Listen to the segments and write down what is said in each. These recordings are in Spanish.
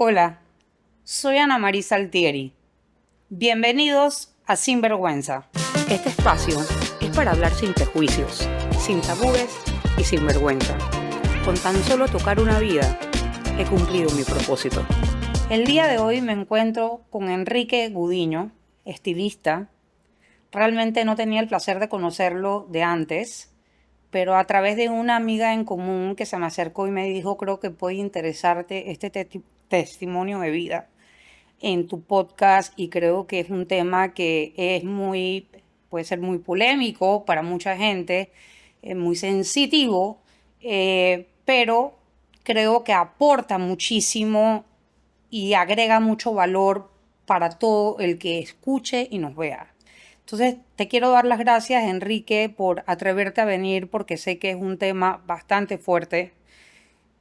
Hola, soy Ana Marisa Altieri. Bienvenidos a Sinvergüenza. Este espacio es para hablar sin prejuicios, sin tabúes y sin vergüenza. Con tan solo tocar una vida, he cumplido mi propósito. El día de hoy me encuentro con Enrique Gudiño, estilista. Realmente no tenía el placer de conocerlo de antes, pero a través de una amiga en común que se me acercó y me dijo, creo que puede interesarte este testimonio de vida en tu podcast, y creo que es un tema que es puede ser muy polémico para mucha gente, muy sensitivo, pero creo que aporta muchísimo y agrega mucho valor para todo el que escuche y nos vea. Entonces, te quiero dar las gracias, Enrique, por atreverte a venir, porque sé que es un tema bastante fuerte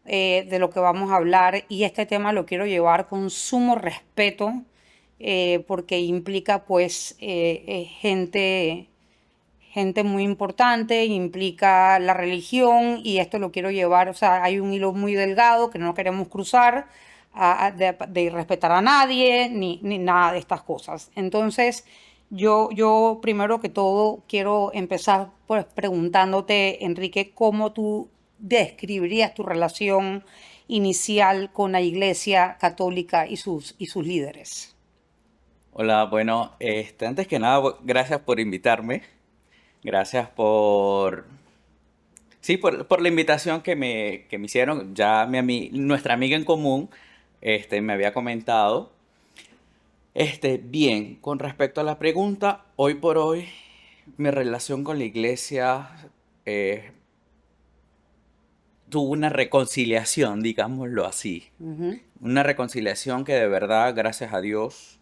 de lo que vamos a hablar, y este tema lo quiero llevar con sumo respeto, porque implica pues gente muy importante, implica la religión, y esto lo quiero llevar, o sea, hay un hilo muy delgado que no queremos cruzar, de respetar a nadie, ni nada de estas cosas. Entonces, yo primero que todo quiero empezar pues preguntándote, Enrique, ¿cómo tú describirías tu relación inicial con la Iglesia Católica y sus líderes? Hola, bueno, antes que nada, gracias por invitarme. Gracias por la invitación que me hicieron. Ya nuestra amiga en común, me había comentado. Bien, con respecto a la pregunta, hoy por hoy, mi relación con la iglesia eh, tuvo una reconciliación, digámoslo así. Ujú. Una reconciliación que de verdad, gracias a Dios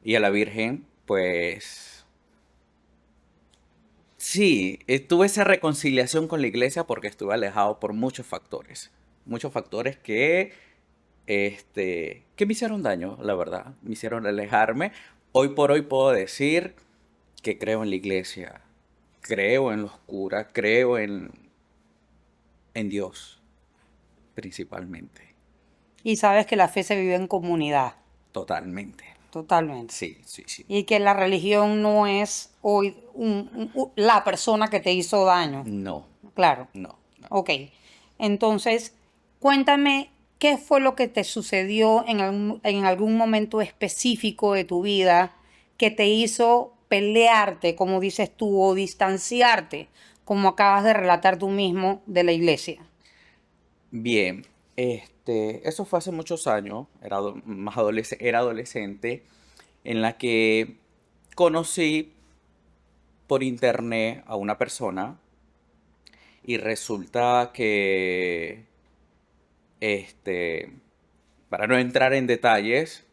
y a la Virgen, pues sí, tuve esa reconciliación con la iglesia porque estuve alejado por muchos factores que me hicieron daño, la verdad, me hicieron alejarme. Hoy por hoy puedo decir que creo en la iglesia, creo en los curas, creo en Dios, principalmente, Y sabes que la fe se vive en comunidad, totalmente. totalmente. Sí, sí, sí. Y que la religión no es hoy la persona que te hizo daño. No, Claro. no, no. Ok. Entonces, cuéntame qué fue lo que te sucedió en algún momento específico de tu vida que te hizo pelearte, como dices tú, o distanciarte, como acabas de relatar tú mismo, de la iglesia. Bien, eso fue hace muchos años, era adolescente, en la que conocí por internet a una persona y resulta que, este, para no entrar en detalles,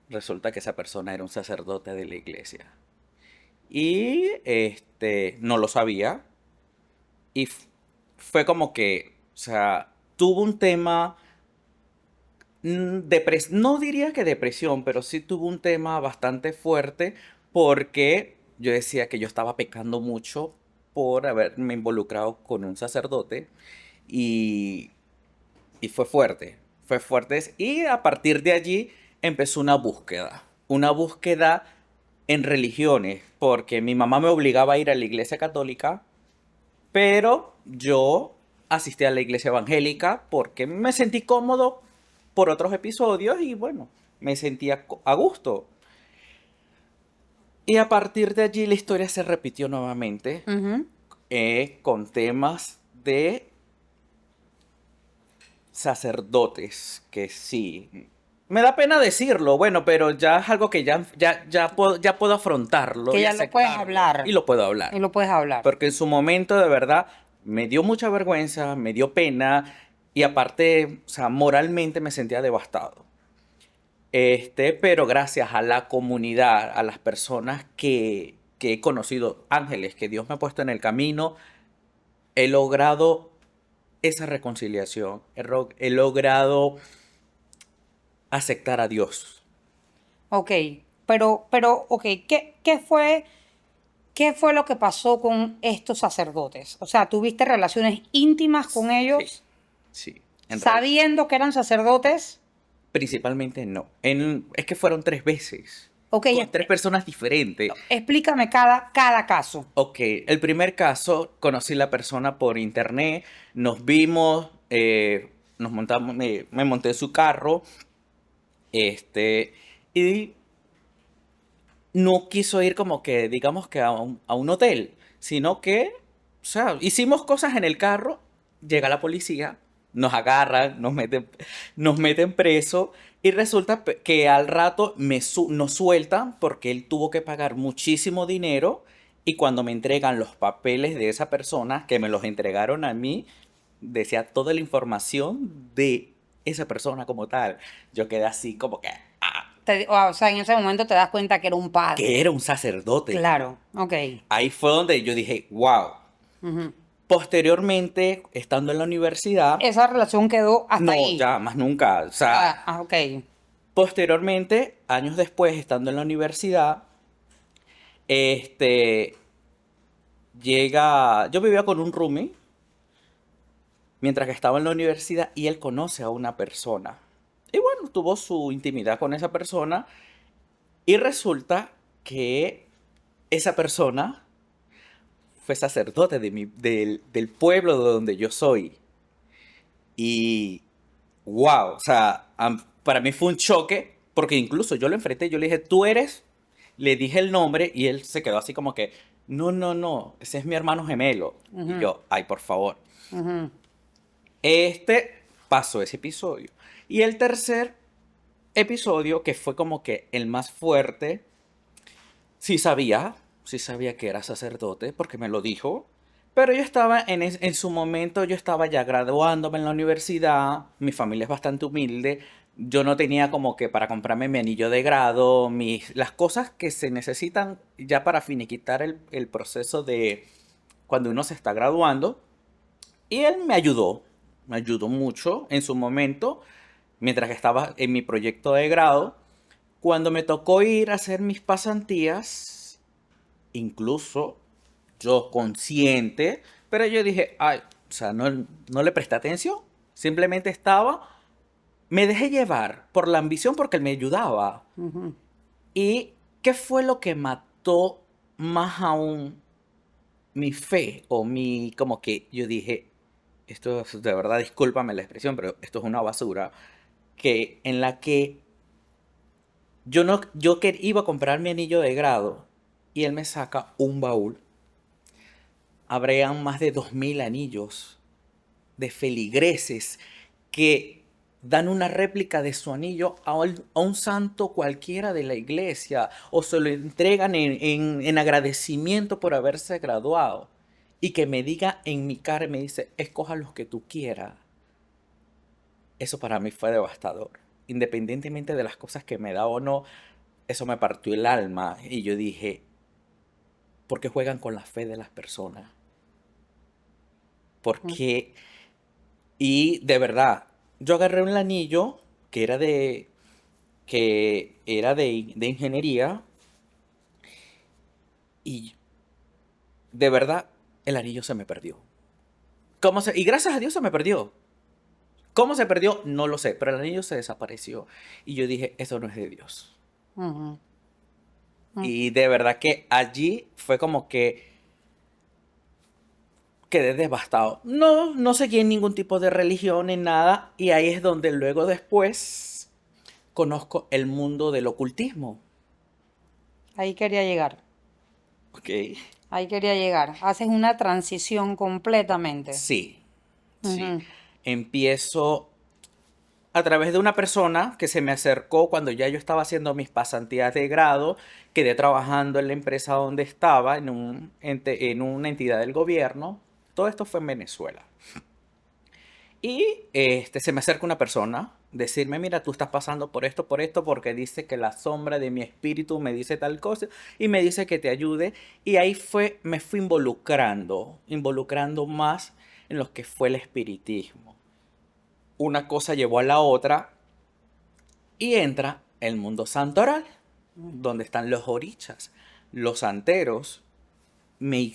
resulta que esa persona era un sacerdote de la iglesia. Y, no lo sabía y fue como que, o sea, tuvo un tema. No diría que depresión, pero sí tuvo un tema bastante fuerte porque yo decía que yo estaba pecando mucho por haberme involucrado con un sacerdote y, y fue fuerte y a partir de allí empezó una búsqueda en religiones, porque mi mamá me obligaba a ir a la iglesia católica, pero yo asistí a la iglesia evangélica porque me sentí cómodo por otros episodios y bueno, me sentía a gusto. Y a partir de allí la historia se repitió nuevamente Ujú. con temas de sacerdotes, que sí. Me da pena decirlo, bueno, pero ya es algo que ya puedo afrontarlo Que y ya lo puedes aceptarlo. Y hablar. lo puedo Y hablar. lo puedes hablar. Porque en su momento de verdad me dio mucha vergüenza, me dio pena y aparte, o sea, moralmente me sentía devastado. Pero gracias a la comunidad, a las personas que he conocido, ángeles que Dios me ha puesto en el camino, he logrado esa reconciliación, he logrado aceptar a Dios. Ok, ok, qué fue lo que pasó con estos sacerdotes? O sea, ¿tuviste relaciones íntimas con Sí, ellos sí, en realidad. sabiendo que eran sacerdotes? Principalmente no. Es que fueron 3 veces. Ok, Con 3 personas diferentes. explícame cada caso. Ok, el primer caso, conocí la persona por internet, nos vimos, nos montamos, me monté en su carro, y no quiso ir como que, digamos que a un hotel, sino que, o sea, hicimos cosas en el carro, llega la policía, nos agarran, nos meten preso y resulta que al rato nos sueltan porque él tuvo que pagar muchísimo dinero y cuando me entregan los papeles de esa persona, que me los entregaron a mí, decía toda la información de esa persona como tal. Yo quedé así como que, O sea, en ese momento te das cuenta que era un padre. que era un sacerdote. Claro, ok. Ahí fue donde yo dije, wow. Ujú. Posteriormente, estando en la universidad, Esa relación quedó hasta no, ahí. ya más nunca. O sea, Ok. posteriormente, años después, estando en la universidad, este, yo vivía con un roomie mientras que estaba en la universidad y él conoce a una persona. Y bueno, tuvo su intimidad con esa persona y resulta que esa persona fue sacerdote del pueblo de donde yo soy. Y wow, o sea, para mí fue un choque, porque incluso yo lo enfrenté, yo le dije, tú eres, le dije el nombre y él se quedó así como que, no, no, no, ese es mi hermano gemelo. Y Ujú, yo, ay, por favor. ujú. Pasó ese episodio. Y el tercer episodio, que fue como que el más fuerte, sí sabía que era sacerdote, porque me lo dijo. Pero yo estaba en su momento, yo estaba ya graduándome en la universidad, mi familia es bastante humilde, yo no tenía como que para comprarme mi anillo de grado, las cosas que se necesitan ya para finiquitar el proceso de cuando uno se está graduando. Y él me ayudó mucho en su momento, mientras que estaba en mi proyecto de grado. Cuando me tocó ir a hacer mis pasantías, incluso yo consciente, pero yo dije, ay, o sea, no le presté atención, simplemente me dejé llevar por la ambición porque él me ayudaba. ¿Y qué fue lo que mató más aún mi fe o como que yo dije, esto es de verdad, discúlpame la expresión, pero esto es una basura, en la que yo no, yo que iba a comprar mi anillo de grado y él me saca un baúl. Habrían más de 2000 anillos de feligreses que dan una réplica de su anillo a un santo cualquiera de la iglesia o se lo entregan en agradecimiento por haberse graduado. Y que me diga en mi cara y me dice, escoja los que tú quieras. Eso para mí fue devastador. Independientemente de las cosas que me da o no, eso me partió el alma. Y yo dije, ¿por qué juegan con la fe de las personas? ¿Por qué? Y de verdad, yo agarré un anillo que era de ingeniería y de verdad el anillo se me perdió. Y gracias a Dios se me perdió. ¿Cómo se perdió? No lo sé, pero el anillo se desapareció. Y yo dije, eso no es de Dios. Ujú. Y de verdad que allí fue como que quedé devastado. No seguí en ningún tipo de religión ni nada. Y ahí es donde luego después conozco el mundo del ocultismo. Ahí quería llegar. Ok. Ahí quería llegar. Haces una transición completamente. Sí, sí. Ujú. Empiezo a través de una persona que se me acercó cuando ya yo estaba haciendo mis pasantías de grado, quedé trabajando en la empresa donde estaba, en una entidad del gobierno. Todo esto fue en Venezuela. Y se me acerca una persona, decirme, mira, tú estás pasando por esto, porque dice que la sombra de mi espíritu me dice tal cosa y me dice que te ayude. Y ahí me fui involucrando más en lo que fue el espiritismo. Una cosa llevó a la otra y entra el mundo santoral, donde están los orichas, los santeros. Me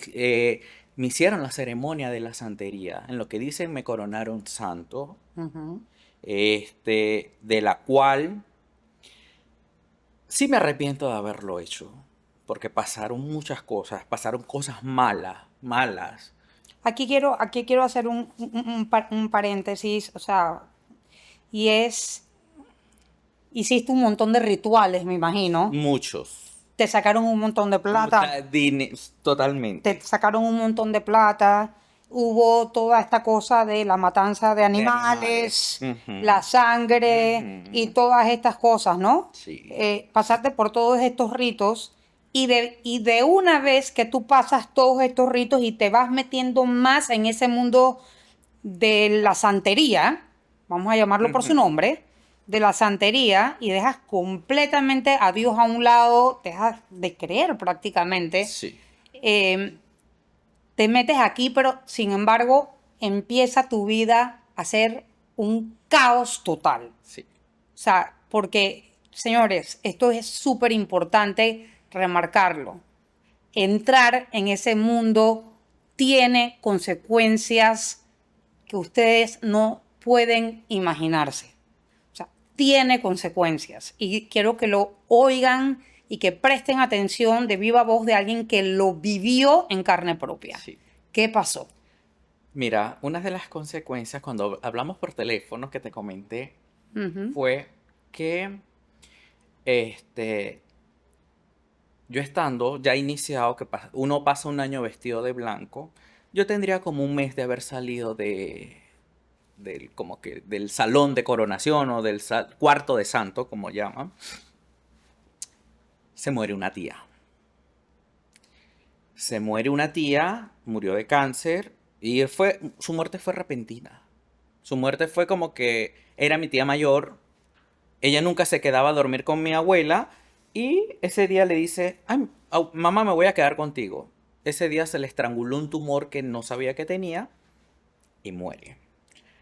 hicieron la ceremonia de la santería. En lo que dicen, me coronaron santo. Ujú. de la cual sí me arrepiento de haberlo hecho, porque pasaron muchas cosas, pasaron cosas malas, malas. Aquí quiero hacer un paréntesis, o sea, y es, hiciste un montón de rituales, me imagino. Muchos. Te sacaron un montón de plata, te Totalmente. sacaron un montón de plata, hubo toda esta cosa de la matanza de De animales. animales, Ujú, la sangre y ujú. todas estas cosas, ¿no? Sí, Pasarte por todos estos ritos y de una vez que tú pasas todos estos ritos y te vas metiendo más en ese mundo de la santería, vamos a llamarlo por su ujú, nombre, de la santería y dejas completamente a Dios a un lado, dejas de creer prácticamente, sí, eh, te metes aquí, pero sin embargo empieza tu vida a ser un caos total. sí. O sea, porque, señores, esto es súper importante remarcarlo. Entrar en ese mundo tiene consecuencias que ustedes no pueden imaginarse. O sea, tiene consecuencias. Y quiero que lo oigan y que presten atención de viva voz de alguien que lo vivió en carne propia. Sí. ¿Qué pasó? Mira, una de las consecuencias cuando hablamos por teléfono que te comenté Ujú, fue que este, yo estando ya iniciado, que uno pasa un año vestido de blanco, yo tendría como un mes de haber salido como que del salón de coronación o del cuarto de santo, como llaman. Se muere una tía. Se muere una tía, murió de cáncer y su muerte fue repentina. Su muerte fue como que era mi tía mayor. Ella nunca se quedaba a dormir con mi abuela y ese día le dice, ay, mamá, me voy a quedar contigo. Ese día se le estranguló un tumor que no sabía que tenía y muere.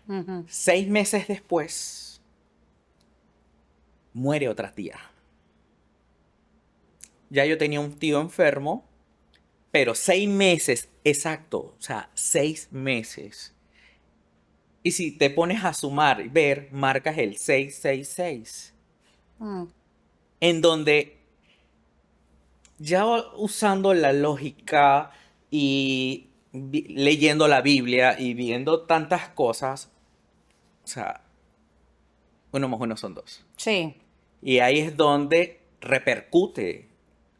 ujú. 6 meses después, muere otra tía. Ya yo tenía un tío enfermo, pero 6 meses, exacto, o sea, 6 meses. Y si te pones a sumar y ver, marcas el 666, Mm, en donde ya usando la lógica y leyendo la Biblia y viendo tantas cosas, o sea, uno más uno son dos. sí. Y ahí es donde repercute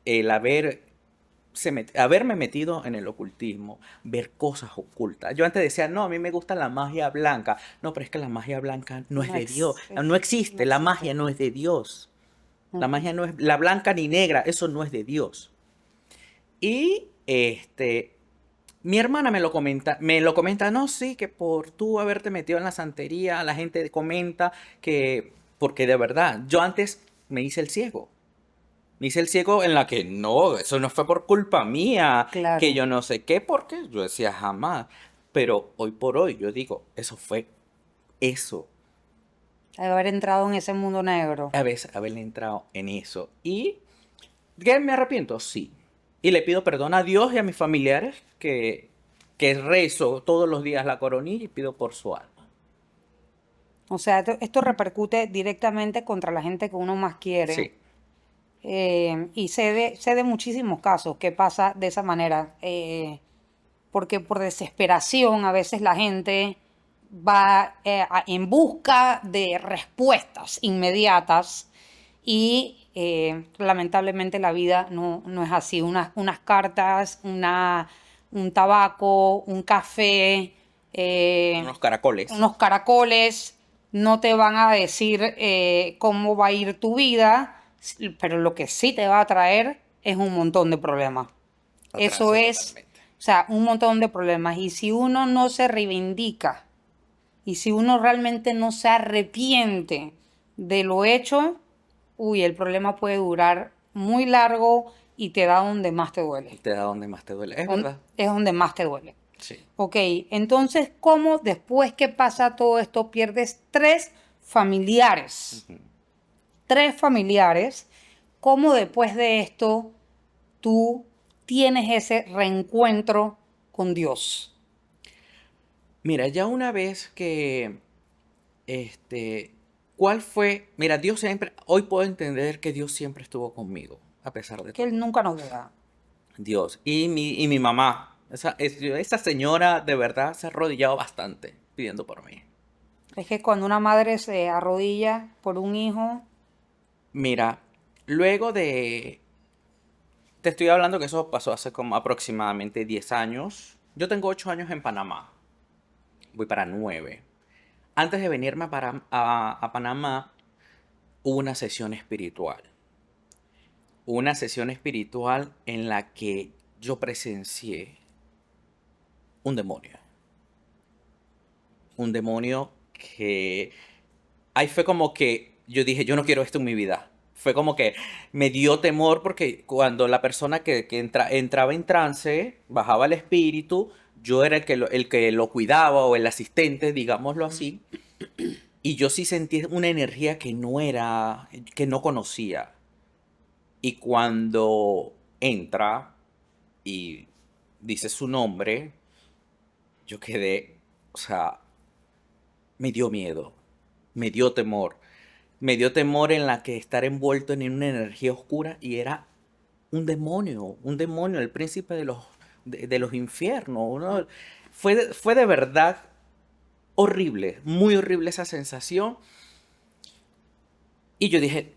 el haberme metido en el ocultismo, ver cosas ocultas. Yo antes decía, no, a mí me gusta la magia blanca. No, pero es que la magia blanca no es No de Dios. existe. No No existe, la existe. magia no es de Dios. La Ujú. magia no es, la blanca ni negra, eso no es de Dios. Y mi hermana me lo comenta, no, sí, que por tú haberte metido en la santería, la gente comenta que, porque de verdad, yo antes me hice el ciego. Me hice el ciego en la que no, eso no fue por culpa mía, que Claro. yo no sé qué, porque yo decía jamás. Pero hoy por hoy yo digo, eso fue eso. De haber entrado en ese mundo negro. A veces haberle entrado en eso. ¿Y qué me arrepiento? Sí. Y le pido perdón a Dios y a mis familiares que rezo todos los días la coronilla y pido por su alma. O sea, esto repercute directamente contra la gente que uno más quiere. Sí, Y sé de muchísimos casos que pasa de esa manera. Porque por desesperación a veces la gente va en busca de respuestas inmediatas y lamentablemente la vida no es así. Unas cartas, un tabaco, un café, unos caracoles. unos caracoles no te van a decir cómo va a ir tu vida, pero lo que sí te va a traer es un montón de problemas. Eso Atraso es, totalmente. o sea, un montón de problemas. Y si uno no se reivindica y si uno realmente no se arrepiente de lo hecho, uy, el problema puede durar muy largo y te da donde más te duele. Te da donde más te duele. Es verdad. Es donde más te duele. Sí. Ok, entonces, ¿cómo después que pasa todo esto pierdes tres familiares? Ujú. Tres familiares. ¿Cómo después de esto tú tienes ese reencuentro con Dios? Mira, ya una vez que Este, ¿cuál fue? Mira, Dios siempre, hoy puedo entender que Dios siempre estuvo conmigo, a pesar de Que él todo. nunca nos deja. Dios. Y mi mamá, esa señora de verdad se ha arrodillado bastante pidiendo por mí. Es que cuando una madre se arrodilla por un hijo, Mira, luego de, te estoy hablando que eso pasó hace como aproximadamente 10 años. Yo tengo 8 años en Panamá, voy para 9. Antes de venirme a Panamá, hubo una sesión espiritual. Una sesión espiritual en la que yo presencié un demonio. Un demonio que ahí fue como que yo dije, yo no quiero esto en mi vida. Fue como que me dio temor porque cuando la persona que entraba en trance, bajaba el espíritu, yo era el que lo cuidaba o el asistente, digámoslo así, y yo sí sentí una energía que no era, que no conocía. Y cuando entra y dice su nombre, yo quedé, o sea, me dio miedo, me dio temor. Me dio temor en la que estar envuelto en una energía oscura y era un demonio, el príncipe de los infiernos. Fue de verdad horrible, muy horrible esa sensación. Y yo dije,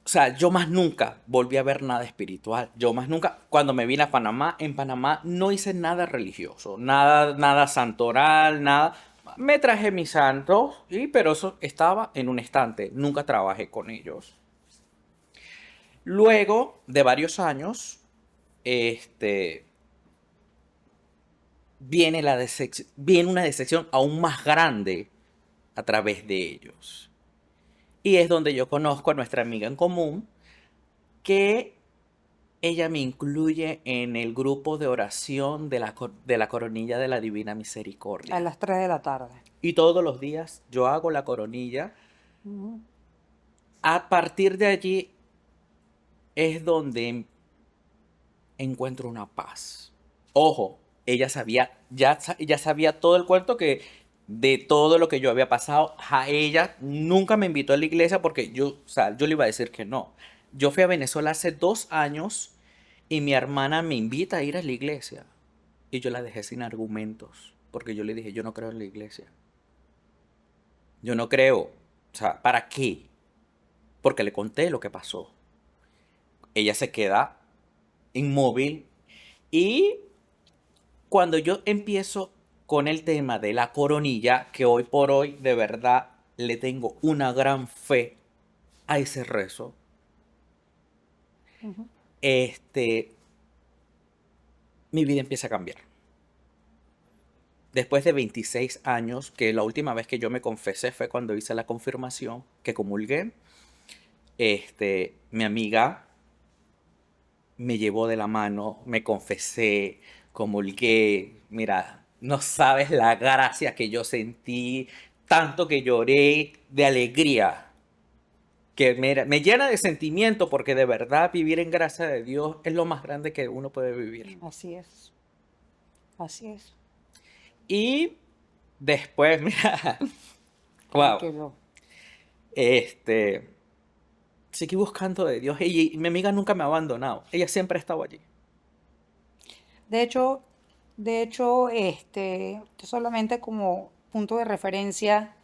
o sea, yo más nunca volví a ver nada espiritual. Yo más nunca, cuando me vine a Panamá, en Panamá no hice nada religioso, nada santoral, nada. Me traje mis santos, pero eso estaba en un estante. Nunca trabajé con ellos. Luego de varios años, este, viene una decepción aún más grande a través de ellos. Y es donde yo conozco a nuestra amiga en común, que ella me incluye en el grupo de oración de la Coronilla de la Divina a Misericordia. las 3 de la tarde. Y todos los días yo hago la coronilla. Ujú. A partir de allí es donde encuentro una paz. Ojo, ella sabía, ya sabía todo el cuento que de todo lo que yo había pasado. A ella nunca me invitó a la iglesia porque yo, o sea, yo le iba a decir que no. Yo fui a Venezuela hace 2 años y mi hermana me invita a ir a la iglesia. Y yo la dejé sin argumentos porque yo le dije, yo no creo en la iglesia. Yo no creo. O sea, ¿para qué? Porque le conté lo que pasó. Ella se queda inmóvil y cuando yo empiezo con el tema de la coronilla, que hoy por hoy de verdad le tengo una gran fe a ese rezo, Ujú. este, mi vida empieza a cambiar. Después de 26 años, que la última vez que yo me confesé fue cuando hice la confirmación, que comulgué, mi amiga me llevó de la mano, me confesé, comulgué. Mira, no sabes la gracia que yo sentí, tanto que lloré de alegría, que me llena de sentimiento, porque de verdad vivir en gracia de Dios es lo más grande que uno puede vivir. Así es. Así es. Y después, mira, Ay, wow, qué loco. este, seguí buscando de Dios y mi amiga nunca me ha abandonado, ella siempre ha estado allí. De hecho, solamente como punto de referencia,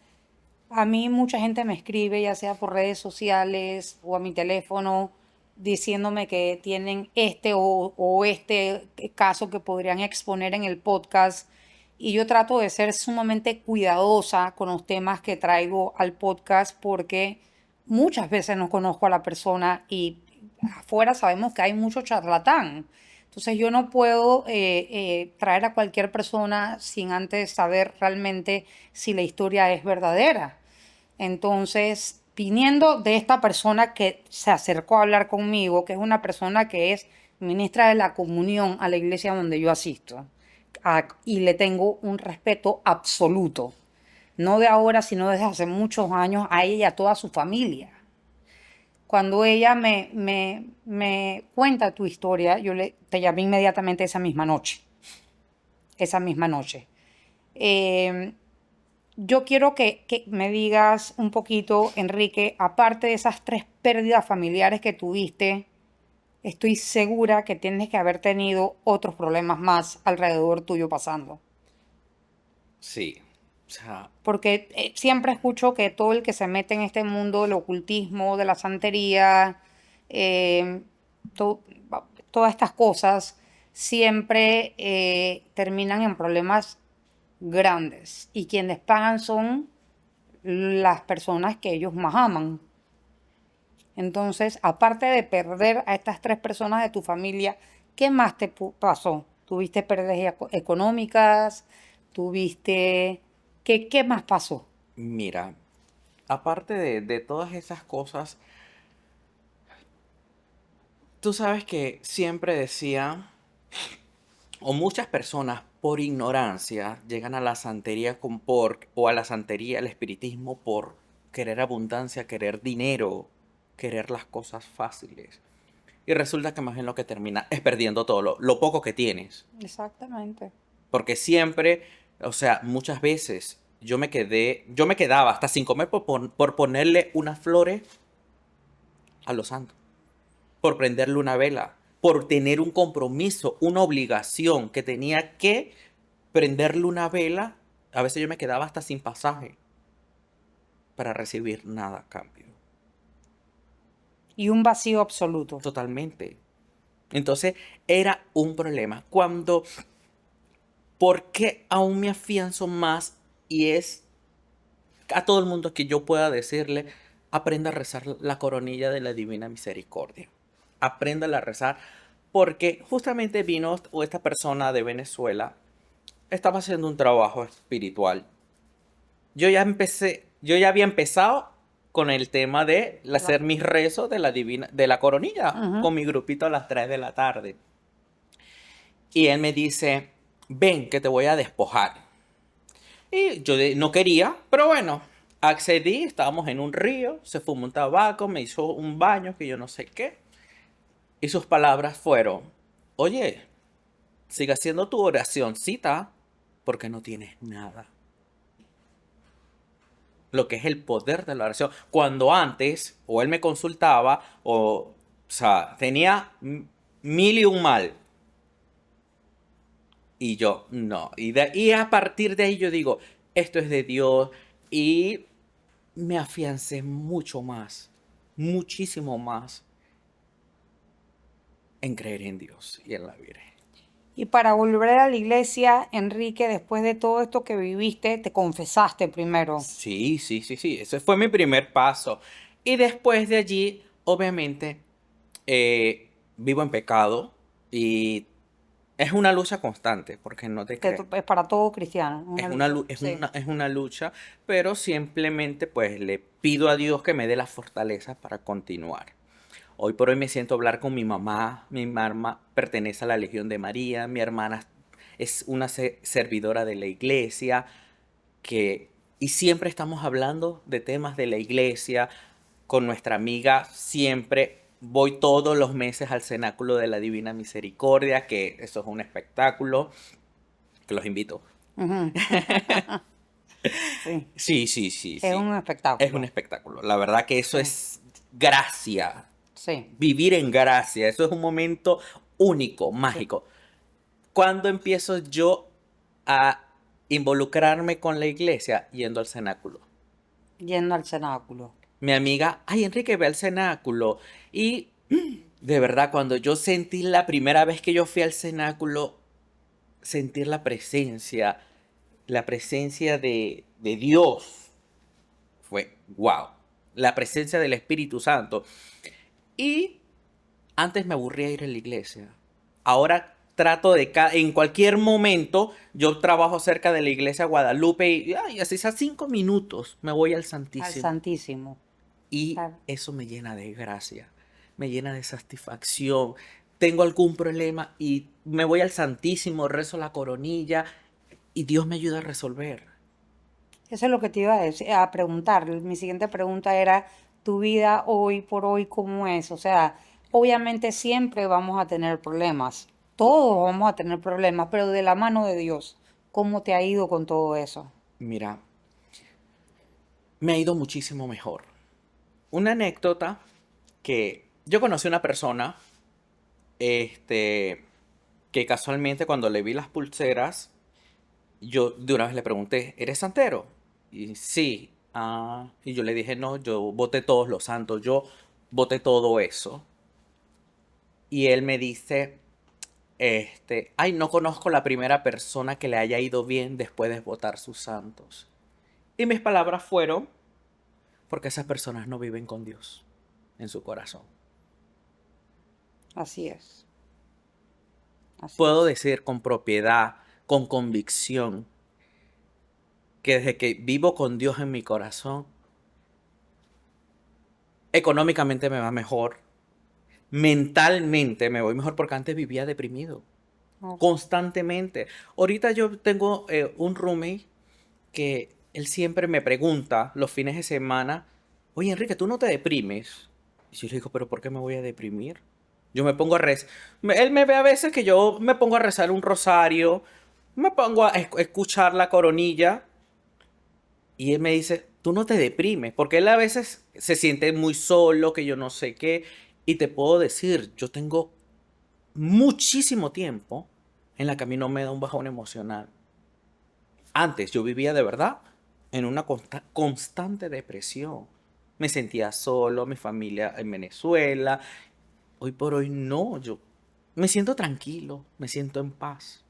a mí mucha gente me escribe, ya sea por redes sociales o a mi teléfono, diciéndome que tienen o este caso que podrían exponer en el podcast. Y yo trato de ser sumamente cuidadosa con los temas que traigo al podcast porque muchas veces no conozco a la persona y afuera sabemos que hay mucho charlatán. Entonces yo no puedo traer a cualquier persona sin antes saber realmente si la historia es verdadera. Entonces, viniendo de esta persona que se acercó a hablar conmigo, que es una persona que es ministra de la comunión a la iglesia donde yo asisto, y le tengo un respeto absoluto, no de ahora, sino desde hace muchos años, a ella y a toda su familia. Cuando ella me cuenta tu historia, te llamé inmediatamente esa misma noche. Esa misma noche. Eh, yo quiero que me digas un poquito, Enrique, aparte de esas 3 pérdidas familiares que tuviste, estoy segura que tienes que haber tenido otros problemas más alrededor tuyo pasando. Sí, o sea, Porque siempre escucho que todo el que se mete en este mundo del ocultismo, de la santería, eh, to- todas estas cosas, siempre terminan en problemas grandes. Y quienes pagan son las personas que ellos más aman. Entonces, aparte de perder a estas 3 personas de tu familia, ¿qué más te pasó? ¿Tuviste pérdidas económicas? ¿Tuviste... ¿Qué más pasó? mira, aparte de todas esas cosas, tú sabes que siempre decía, o muchas personas por ignorancia llegan a la santería o a la santería, al espiritismo por querer abundancia, querer dinero, querer las cosas fáciles. Y resulta que más bien lo que termina es perdiendo todo lo poco que tienes. Exactamente. Porque siempre, o sea, muchas veces yo me quedaba hasta sin comer por ponerle unas flores a los santos, por prenderle una vela, por tener un compromiso, una obligación que tenía que prenderle una vela. A veces yo me quedaba hasta sin pasaje para recibir nada a cambio. Y un vacío absoluto. Totalmente. Entonces era un problema. ¿Por qué aún me afianzo más? Y es a todo el mundo que yo pueda decirle, aprenda a rezar la coronilla de la Divina Misericordia. Apréndala a rezar porque justamente vino esta persona de Venezuela, estaba haciendo un trabajo espiritual. Yo ya había empezado con el tema de La- hacer mis rezos de la coronilla Ujú. con mi grupito a las 3 de la tarde. Y él me dice, ven que te voy a despojar. Y no quería, pero bueno, accedí, estábamos en un río, se fumó un tabaco, me hizo un baño que yo no sé qué. Y sus palabras fueron, oye, sigue haciendo tu oracioncita porque no tienes nada. Lo que es el poder de la oración. Cuando antes, o él me consultaba, o sea, tenía mil y un mal. Y yo, no. Y a partir de ahí yo digo, esto es de Dios. Y me afiancé mucho más, muchísimo más en creer en Dios y en la Virgen. Y para volver a la iglesia, Enrique, después de todo esto que viviste, te confesaste primero. Sí, sí, sí, sí. Ese fue mi primer paso. Y después de allí, obviamente, vivo en pecado y es una lucha constante, porque no te crees. Es para todo cristiano, una lucha. Sí. Es una lucha, pero simplemente pues le pido a Dios que me dé la fortaleza para continuar. Hoy por hoy me siento a hablar con mi mamá. Mi mamá pertenece a la Legión de María. Mi hermana es una servidora de la iglesia. Y siempre estamos hablando de temas de la iglesia. Con nuestra amiga siempre voy todos los meses al Cenáculo de la Divina Misericordia, que eso es un espectáculo, que los invito. Ujú. Sí, Sí, sí, sí, es sí. un Es un espectáculo. espectáculo. La verdad que eso Sí, es gracia. sí, Vivir en gracia. Eso es un momento único, sí. mágico. ¿Cuándo empiezo yo a involucrarme con la iglesia? Yendo al cenáculo. Yendo al cenáculo. Mi amiga, ay, Enrique, ve al cenáculo. Y de verdad, cuando yo sentí la primera vez que yo fui al cenáculo, sentir la presencia de Dios, fue wow. La presencia del Espíritu Santo. Y antes me aburría ir a la iglesia. Ahora trato en cualquier momento, yo trabajo cerca de la iglesia Guadalupe y ay, así sea 5 minutos, me voy al Al Santísimo. Santísimo. Y Claro. eso me llena de gracia, me llena de satisfacción. Tengo algún problema y me voy al Santísimo, rezo la coronilla y Dios me ayuda a resolver. Eso es lo que te iba a decir, a preguntar. Mi siguiente pregunta era, ¿tu vida hoy por hoy cómo es? O sea, obviamente siempre vamos a tener problemas. Todos vamos a tener problemas, pero de la mano de Dios, ¿cómo te ha ido con todo eso? Mira, me ha ido muchísimo mejor. Una anécdota que yo conocí una persona, que casualmente cuando le vi las pulseras, yo de una vez le pregunté, ¿eres santero? Y sí. Ah, y yo le dije, no, yo boté todos los santos, yo boté todo eso. Y él me dice, ay, no conozco la primera persona que le haya ido bien después de votar sus santos. Y mis palabras fueron, porque esas personas no viven con Dios en su corazón. Así es. Así Puedo es. decir con propiedad, con convicción, que desde que vivo con Dios en mi corazón, económicamente me va mejor, mentalmente me voy mejor, porque antes vivía deprimido, Ok. constantemente. Ahorita yo tengo un roommate que él siempre me pregunta los fines de semana, oye Enrique, ¿tú no te deprimes? Y yo le digo, ¿pero por qué me voy a deprimir? Yo me pongo a rezar. Él me ve a veces que yo me pongo a rezar un rosario, me pongo a escuchar la coronilla, y él me dice, tú no te deprimes, porque él a veces se siente muy solo, que yo no sé qué, y te puedo decir, yo tengo muchísimo tiempo en la que a mí no me da un bajón emocional. Antes yo vivía de verdad en una constante depresión. Me sentía solo, mi familia en Venezuela. Hoy por hoy no, yo me siento tranquilo, me siento en paz.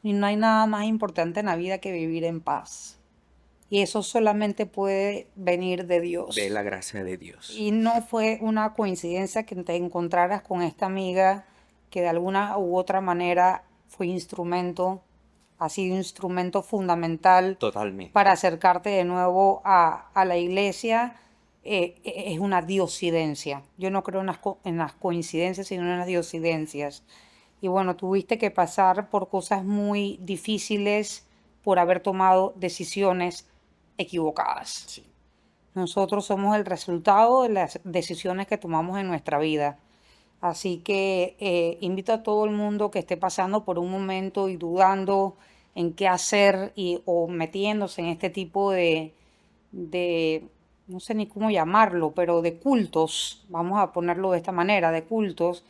Y no hay nada más importante en la vida que vivir en paz. Y eso solamente puede venir de De Dios. la gracia de Dios. Y no fue una coincidencia que te encontraras con esta amiga que de alguna u otra manera fue instrumento, ha sido instrumento fundamental para Totalmente. acercarte de nuevo a la iglesia. Es una diosidencia. Yo no creo en las coincidencias, sino en las diosidencias. Y bueno, tuviste que pasar por cosas muy difíciles por haber tomado decisiones equivocadas. Sí. Nosotros somos el resultado de las decisiones que tomamos en nuestra vida. Así que invito a todo el mundo que esté pasando por un momento y dudando en qué hacer o metiéndose en este tipo de, no sé ni cómo llamarlo, pero de cultos, vamos a ponerlo de esta manera, de cultos,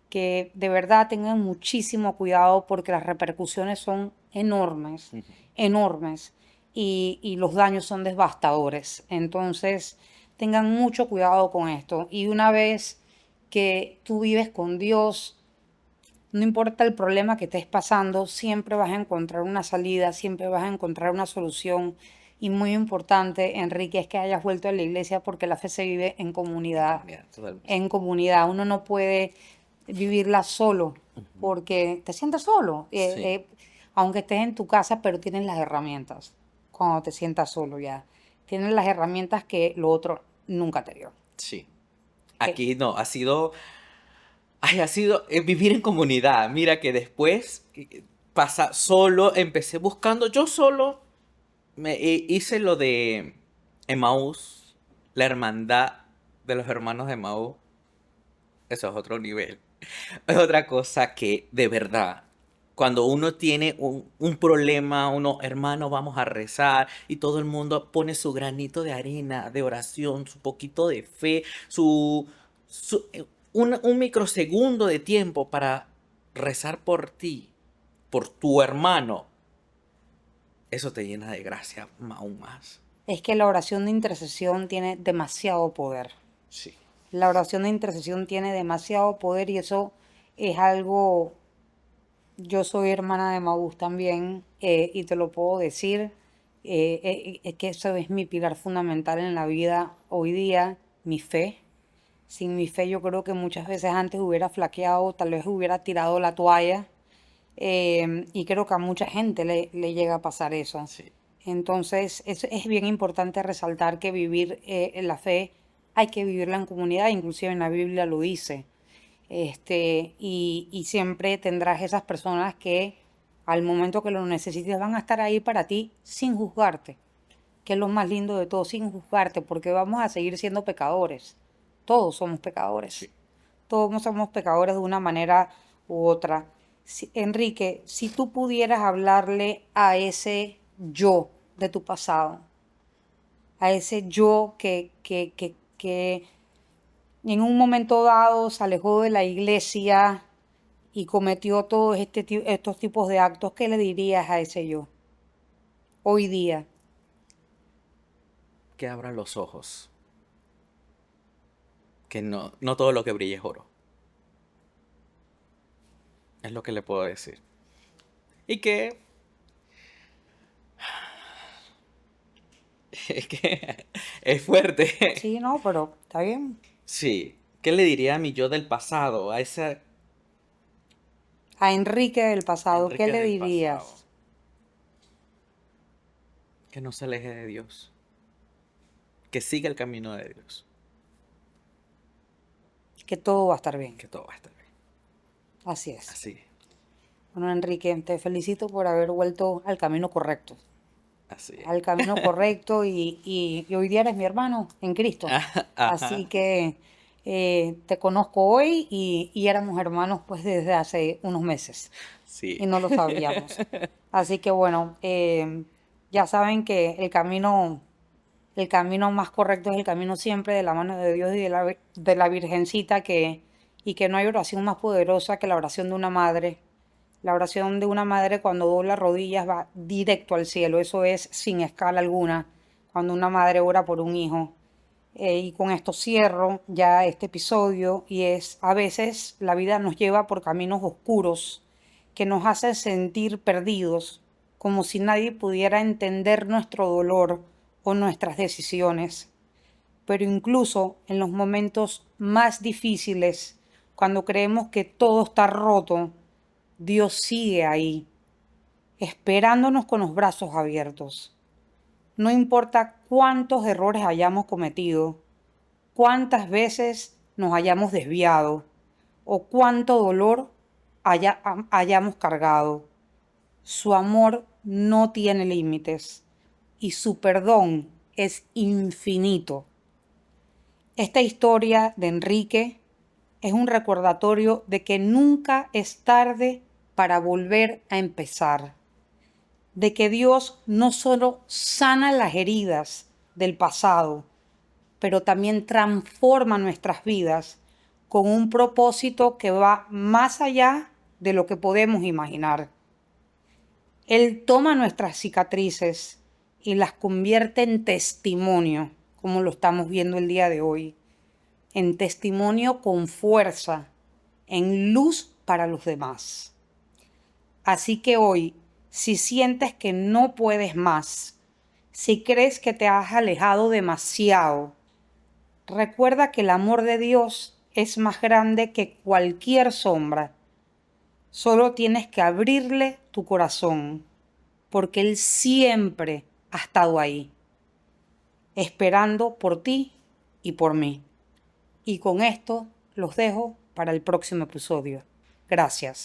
que de verdad tengan muchísimo cuidado porque las repercusiones son enormes, Ujú. enormes, y los daños son devastadores. Entonces, tengan mucho cuidado con esto. Y una vez que tú vives con Dios, no importa el problema que estés pasando, siempre vas a encontrar una salida, siempre vas a encontrar una solución. Y muy importante, Enrique, es que hayas vuelto a la iglesia porque la fe se vive en comunidad. Mira, totalmente. En comunidad. Uno no puede vivirla solo Ujú. porque te sientes solo. Sí, Aunque estés en tu casa, pero tienes las herramientas cuando te sientas solo ya. Tienes las herramientas que lo otro nunca te dio. sí. Eh, Aquí no, ha sido vivir en comunidad. Mira que después pasa solo, empecé buscando, yo solo hice lo de Emaús, la hermandad de los hermanos de Emaús. Eso es otro nivel. Es otra cosa que, de verdad, cuando uno tiene un problema, uno, hermano, vamos a rezar, y todo el mundo pone su granito de arena, de oración, su poquito de fe, un microsegundo de tiempo para rezar por ti, por tu hermano, eso te llena de gracia aún más. es que la oración de intercesión tiene demasiado poder. Sí. La oración de intercesión tiene demasiado poder y eso es algo. Yo soy hermana de Maús también y te lo puedo decir, es que eso es mi pilar fundamental en la vida hoy día, mi fe. Sin mi fe yo creo que muchas veces antes hubiera flaqueado, tal vez hubiera tirado la toalla y creo que a mucha gente le llega a pasar eso. Sí. Entonces es bien importante resaltar que vivir en la fe hay que vivirla en comunidad, inclusive en la Biblia lo dice. Y siempre tendrás esas personas que al momento que lo necesites van a estar ahí para ti sin juzgarte, que es lo más lindo de todo, sin juzgarte, porque vamos a seguir siendo pecadores. Todos somos pecadores. Sí. Todos somos pecadores de una manera u otra. Enrique, si tú pudieras hablarle a ese yo de tu pasado, a ese yo que en un momento dado se alejó de la iglesia y cometió todos estos tipos de actos? ¿Qué le dirías a ese yo hoy día? Que abra los ojos. Que no todo lo que brilla es oro. Es lo que le puedo decir. Y que... Es que es fuerte. Sí, no, pero está bien. Sí. ¿Qué le diría a mi yo del pasado? A esa A Enrique del pasado, ¿qué Enrique le del pasado. dirías? Que no se aleje de Dios. Que siga el camino de Dios. Que todo va a estar bien. Que todo va a estar bien. Así es. Así, Bueno, Enrique, te felicito por haber vuelto al camino correcto. así. Al camino correcto y hoy día eres mi hermano en Cristo. Así Ajá. que te conozco hoy y éramos hermanos pues desde hace unos meses y Sí. no lo sabíamos. Así que bueno, ya saben que el camino más correcto es el camino siempre de la mano de Dios y de la Virgencita, y que no hay oración más poderosa que la oración de una madre. La oración de una madre cuando dobla rodillas va directo al cielo, eso es sin escala alguna, cuando una madre ora por un hijo. Y con esto cierro ya este episodio, y es: a veces la vida nos lleva por caminos oscuros que nos hacen sentir perdidos, como si nadie pudiera entender nuestro dolor o nuestras decisiones. Pero incluso en los momentos más difíciles, cuando creemos que todo está roto, Dios sigue ahí, esperándonos con los brazos abiertos. No importa cuántos errores hayamos cometido, cuántas veces nos hayamos desviado o cuánto dolor hayamos cargado, su amor no tiene límites y su perdón es infinito. Esta historia de Enrique es un recordatorio de que nunca es tarde para volver a empezar, de que Dios no solo sana las heridas del pasado, pero también transforma nuestras vidas con un propósito que va más allá de lo que podemos imaginar. Él toma nuestras cicatrices y las convierte en testimonio, como lo estamos viendo el día de hoy, en testimonio con fuerza, en luz para los demás. Así que hoy, si sientes que no puedes más, si crees que te has alejado demasiado, recuerda que el amor de Dios es más grande que cualquier sombra. Solo tienes que abrirle tu corazón, porque Él siempre ha estado ahí, esperando por ti y por mí. Y con esto los dejo para el próximo episodio. Gracias.